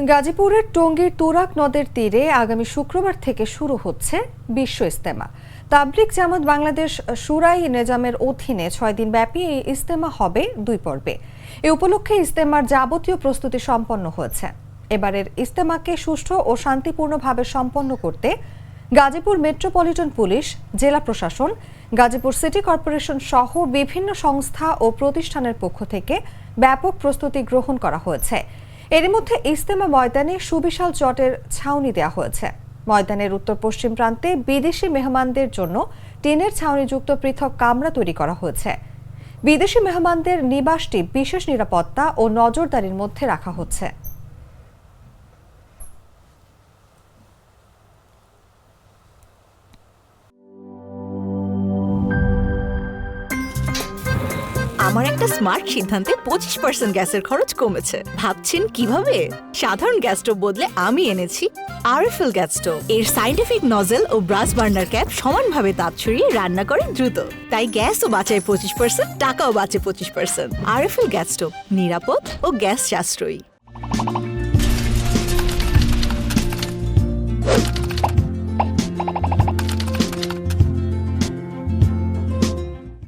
গাজীপুরের টঙ্গীর তুরাগ নদের তীরে আগামী শুক্রবার থেকে শুরু হচ্ছে বিশ্ব ইজতেমা। তাবলিগ জামাত বাংলাদেশ শুরাই নেজামের অধীনে 6 দিন ব্যাপী এই ইজতেমা হবে 2 পর্বে। এ উপলক্ষে ইজতেমার যাবতীয় প্রস্তুতি সম্পন্ন হয়েছে। এবারের ইজতেমাকে সুষ্ঠু ও শান্তিপূর্ণভাবে সম্পন্ন করতে গাজীপুর মেট্রোপলিটন পুলিশ, জেলা প্রশাসন, গাজীপুর সিটি কর্পোরেশন সহ বিভিন্ন সংস্থা ও প্রতিষ্ঠানের পক্ষ থেকে ব্যাপক প্রস্তুতি গ্রহণ করা হয়েছে। এর মধ্যে ইজতেমা ময়দানে সুবিশাল চটের ছাউনি দেওয়া হয়েছে। ময়দানের উত্তর পশ্চিম প্রান্তে বিদেশি মেহমানদের জন্য টিনের ছাউনিযুক্ত পৃথক কামরা তৈরি করা হয়েছে। বিদেশি মেহমানদের নিবাসটি বিশেষ নিরাপত্তা ও নজরদারির মধ্যে রাখা হচ্ছে। আমার একটা স্মার্ট সিদ্ধান্তে 25% গ্যাসের খরচ কমেছে। ভাবছেন কিভাবে? সাধারণ গ্যাস স্টোভ বদলে আমি এনেছি আরএফএল গ্যাস স্টোভ। এর সাইন্টিফিক নজেল ও ব্রাস বার্নার ক্যাপ সমানভাবে তাপ ছড়িয়ে রান্না করে দ্রুত। তাই গ্যাসও বাঁচায় 25%, টাকাও বাঁচে 25%। আরএফএল গ্যাস স্টোভ নিরাপদ ও গ্যাস সাশ্রয়ী।